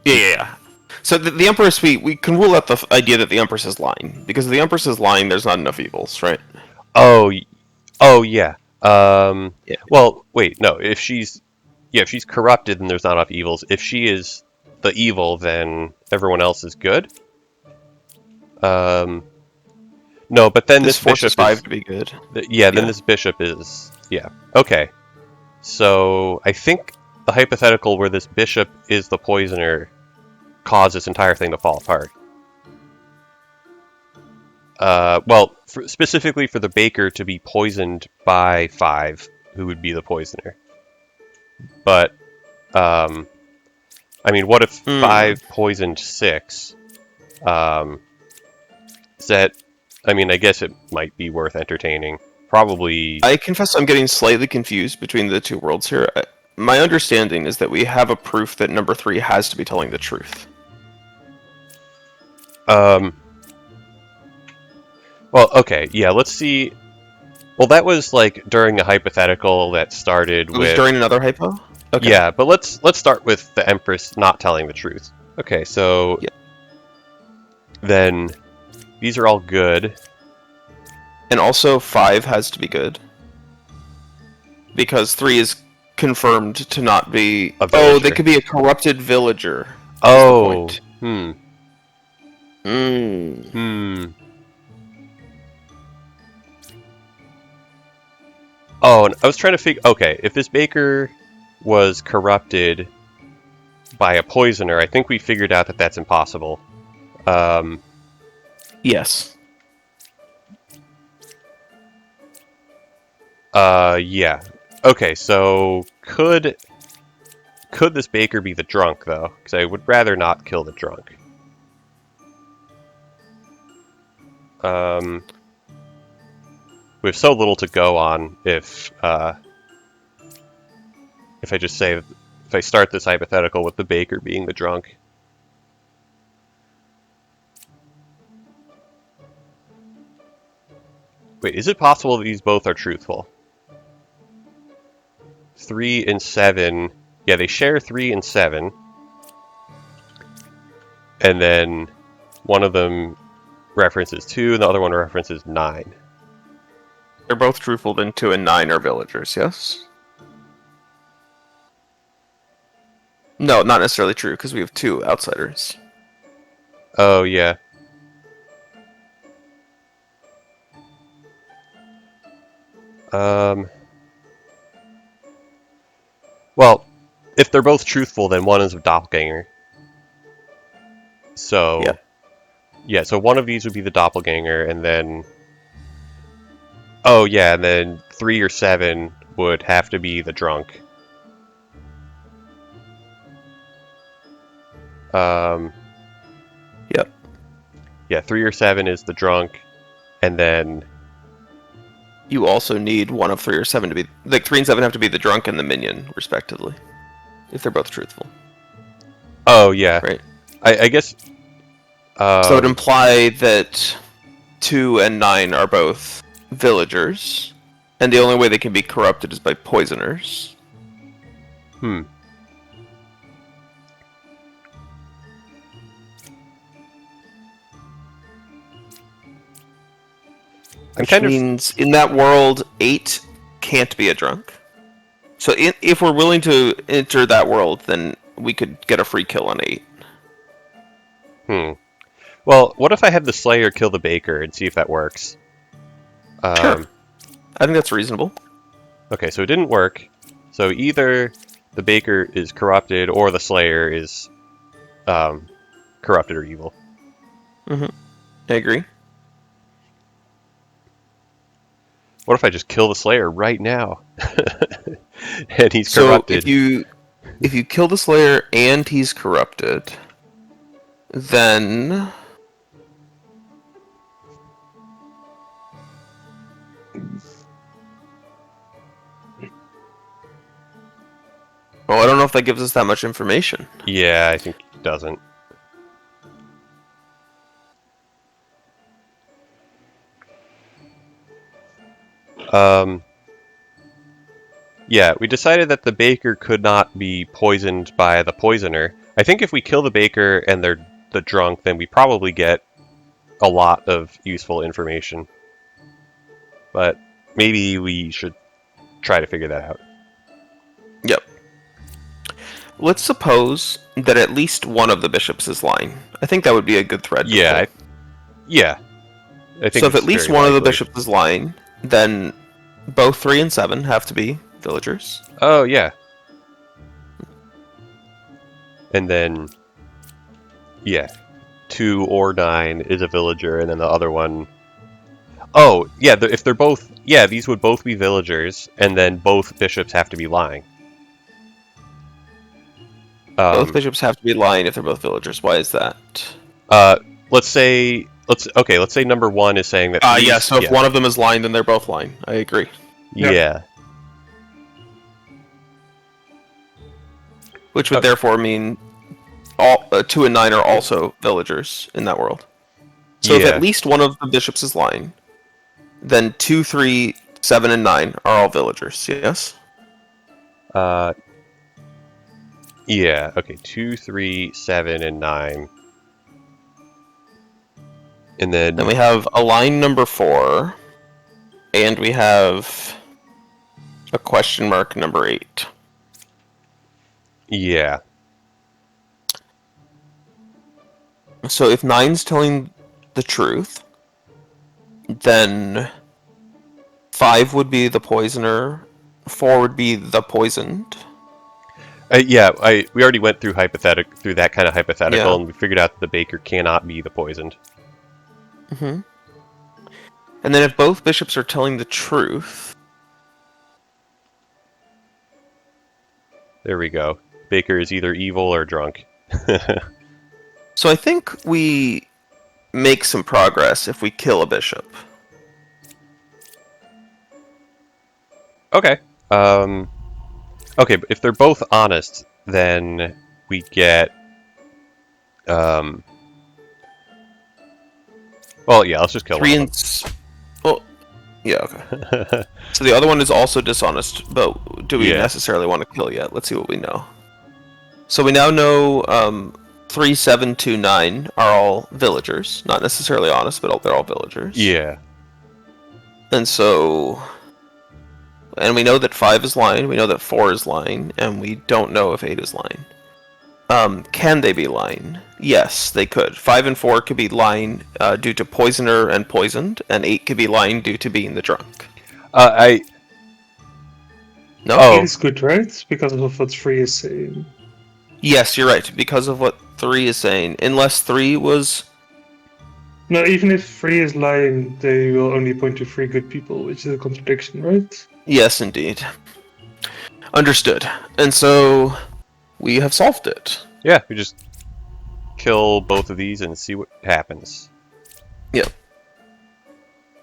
Yeah. So the Empress, we can rule out the idea that the Empress is lying. Because if the Empress is lying, there's not enough evils, right? Oh, oh yeah. Yeah. Well, wait, no. If she's corrupted, then there's not enough evils. If she is the evil, then everyone else is good. No, but then This this forces bishop 5 is, to be good. yeah. Then Yeah. this bishop is, yeah. Okay. So I think the hypothetical where this bishop is the poisoner caused this entire thing to fall apart. Well, specifically for the baker to be poisoned by 5, who would be the poisoner. But, I mean, what if 5 poisoned 6? Is that, I mean, I guess it might be worth entertaining. Probably, I confess I'm getting slightly confused between the two worlds here. My understanding is that we have a proof that number 3 has to be telling the truth. well, okay, yeah, let's see. Well, that was like during a hypothetical that started It was with, during another hypo? Okay. yeah, but let's start with the Empress not telling the truth. Okay, so Yeah. then these are all good. And also 5 has to be good. Because 3 is confirmed to not be... A Oh, they villager. could be a corrupted villager. Is the Oh, point. hmm, Mm. hmm. Oh, and I was trying to figure. Okay, if this baker was corrupted by a poisoner, I think we figured out that that's impossible. Yes. Yeah. Okay, so could this baker be the drunk though? Because I would rather not kill the drunk. We have so little to go on if I just say if I start this hypothetical with the baker being the drunk. Wait, is it possible that these both are truthful? 3 and 7. Yeah, they share 3 and 7. And then one of them references 2 and the other one references 9. They're both truthful, then 2 and 9 are villagers, yes? No, not necessarily true, because we have 2 outsiders. Oh, yeah. Well, if they're both truthful, then one is a doppelganger. So, Yeah. yeah, so one of these would be the doppelganger, and then... Oh, yeah, and then 3 or 7 would have to be the drunk. Yep. Yeah, 3 or 7 is the drunk, and then... You also need one of 3 or 7 to be... Like, 3 and 7 have to be the drunk and the minion, respectively. If they're both truthful. Oh, yeah. Right. I guess... So it would imply that 2 and 9 are both villagers, and the only way they can be corrupted is by poisoners. Hmm. I'm Which kind of... means, in that world, 8 can't be a drunk. So if we're willing to enter that world, then we could get a free kill on 8. Hmm. Well, what if I had the Slayer kill the Baker and see if that works? Sure. I think that's reasonable. Okay, so it didn't work. So either the Baker is corrupted or the Slayer is corrupted or evil. I agree. What if I just kill the Slayer right now? And he's So corrupted. if you kill the Slayer and he's corrupted, then Oh, I don't know if that gives us that much information. Yeah, I think it doesn't. Yeah, we decided that the baker could not be poisoned by the poisoner. I think if we kill the baker and they're the drunk, then we probably get a lot of useful information. But maybe we should try to figure that out. Yep. Let's suppose that at least one of the bishops is lying. I think that would be a good thread to Yeah, pull. I think So if it's at least very one of the likely. bishops is lying, then both 3 and 7 have to be villagers. Oh, yeah. And then, yeah, 2 or 9 is a villager, and then the other one... Oh, yeah, if they're both... Yeah, these would both be villagers, and then both bishops have to be lying. Both bishops have to be lying if they're both villagers. Why is that? Let's say number 1 is saying that... Yeah, so if one of them is lying, then they're both lying. I agree. Yeah. Which would therefore mean all 2 and 9 are also villagers in that world. So if Yeah. at least one of the bishops is lying, then 2, 3, 7, and 9 are all villagers, yes? Yeah, okay, 2, 3, 7, and 9. And then... Then we have a line number 4, and we have a question mark number 8. Yeah. So if 9's telling the truth, then 5 would be the poisoner, 4 would be the poisoned. Yeah, we already went through that kind of hypothetical, Yeah. and we figured out that the baker cannot be the poisoned. Mm-hmm. And then if both bishops are telling the truth... There we go. Baker is either evil or drunk. So I think we make some progress if we kill a bishop. Okay. Okay, but if they're both honest, then we get... Well, yeah, let's just kill 3 one and... Well, yeah, okay. So the other one is also dishonest, but do we Yeah. necessarily want to kill yet? Let's see what we know. So we now know 3, 7, 2, 9 are all villagers. Not necessarily honest, but they're all villagers. Yeah. And so... And we know that 5 is lying, we know that 4 is lying, and we don't know if 8 is lying. Can they be lying? Yes, they could. 5 and 4 could be lying due to poisoner and poisoned, and 8 could be lying due to being the drunk. No, Oh. 8 is good, right? Because of what 3 is saying. Yes, you're right, because of what 3 is saying. Unless 3 was... No, even if 3 is lying, they will only point to 3 good people, which is a contradiction, right? Yes, indeed. Understood. And so... we have solved it. Yeah, we just kill both of these and see what happens. Yep.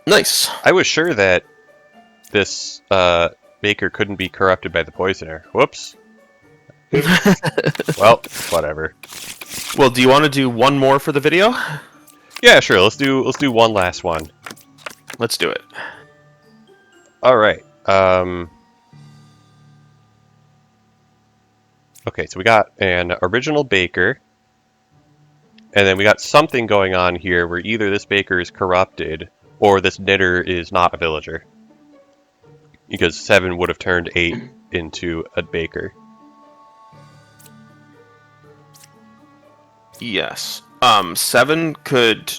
Nice. I was sure that this baker couldn't be corrupted by the poisoner. Whoops. Well, whatever. Well, do you want to do one more for the video? Yeah, sure. Let's do one last one. Let's do it. All right. Okay, so we got an original baker, and then we got something going on here where either this baker is corrupted or this knitter is not a villager, because 7 would have turned 8 into a baker. Yes. 7 could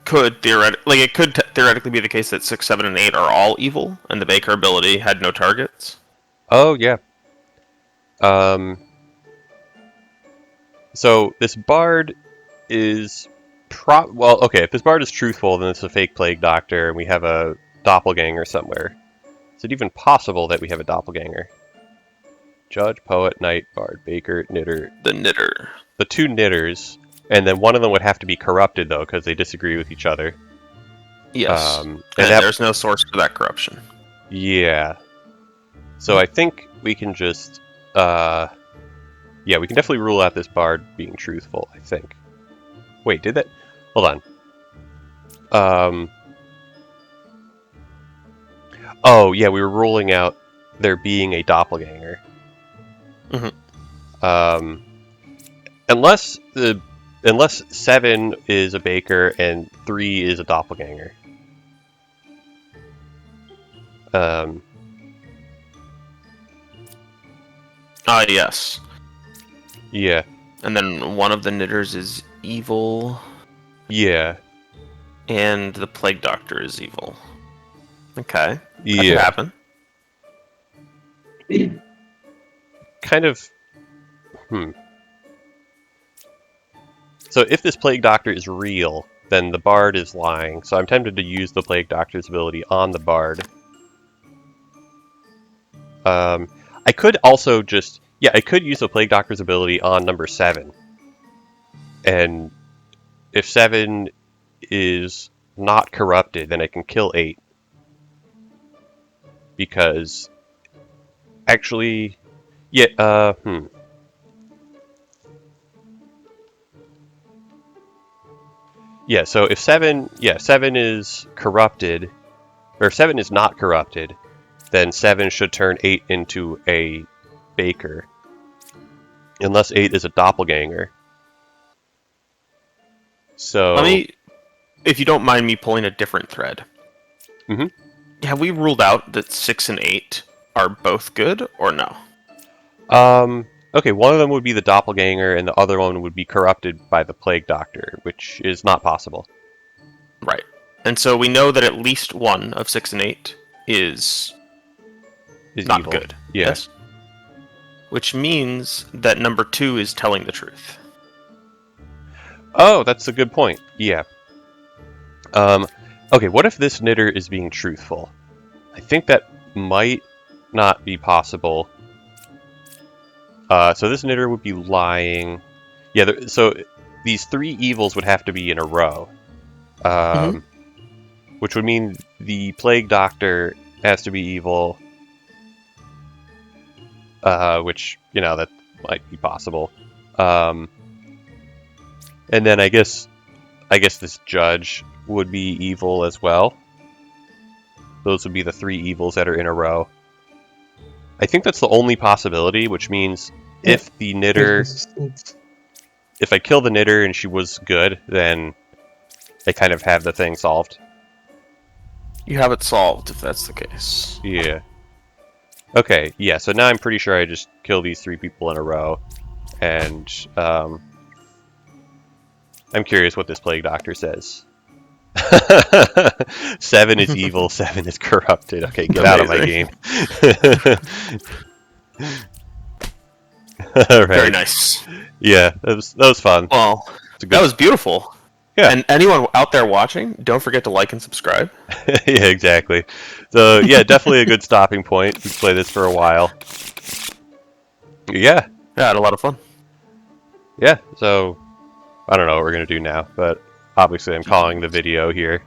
theoretically, it could theoretically be the case that 6, 7, and 8 are all evil, and the baker ability had no targets. Oh yeah. So this bard is well, okay, if this bard is truthful, then it's a fake plague doctor, and we have a doppelganger somewhere. Is it even possible that we have a doppelganger? Judge, poet, knight, bard, baker, knitter. The knitter. The 2 knitters, and then one of them would have to be corrupted, though, because they disagree with each other. Yes. And And that, there's no source for that corruption. yeah. So I think we can just Yeah, we can definitely rule out this bard being truthful, I think. Wait, did that? Hold on. Oh, yeah, we were ruling out there being a doppelganger. Unless 7 is a baker and 3 is a doppelganger. Yes. Yeah. And then one of the knitters is evil, Yeah. and the plague doctor is evil. Okay. That Yeah. could happen. Kind of. So if this plague doctor is real, then the bard is lying. So I'm tempted to use the plague doctor's ability on the bard. I could also just... Yeah, I could use the plague doctor's ability on number 7. And if 7 is not corrupted, then I can kill 8. Because... Actually... Yeah, Yeah, so if 7 is corrupted, or if 7 is not corrupted, then 7 should turn 8 into a baker. Unless 8 is a doppelganger. So... Let me, if you don't mind me pulling a different thread. Mhm. Have we ruled out that 6 and 8 are both good, or no? Okay, one of them would be the doppelganger, and the other one would be corrupted by the plague doctor, which is not possible. Right. And so we know that at least one of 6 and 8 is not evil. good. Yeah. Yes. Which means that number 2 is telling the truth. Oh, that's a good point. Yeah. Okay, what if this knitter is being truthful? I think that might not be possible. So this knitter would be lying. Yeah, so these 3 evils would have to be in a row. Which would mean the plague doctor has to be evil. Which, that might be possible. And then I guess this judge would be evil as well. Those would be the 3 evils that are in a row. I think that's the only possibility, which means if the knitter... If I kill the knitter and she was good, then I kind of have the thing solved. You have it solved, if that's the case. Yeah. Okay, yeah, so now I'm pretty sure I just kill these 3 people in a row. And, I'm curious what this plague doctor says. 7 is evil, 7 is corrupted. Okay, get out of my game. All right. Very nice. Yeah, that was fun. Well, that was beautiful. Yeah. And anyone out there watching, don't forget to like and subscribe. Yeah, exactly. So, yeah, definitely a good stopping point. We play this for a while. Yeah. Yeah, I had a lot of fun. Yeah, so I don't know what we're going to do now, but obviously I'm calling the video here.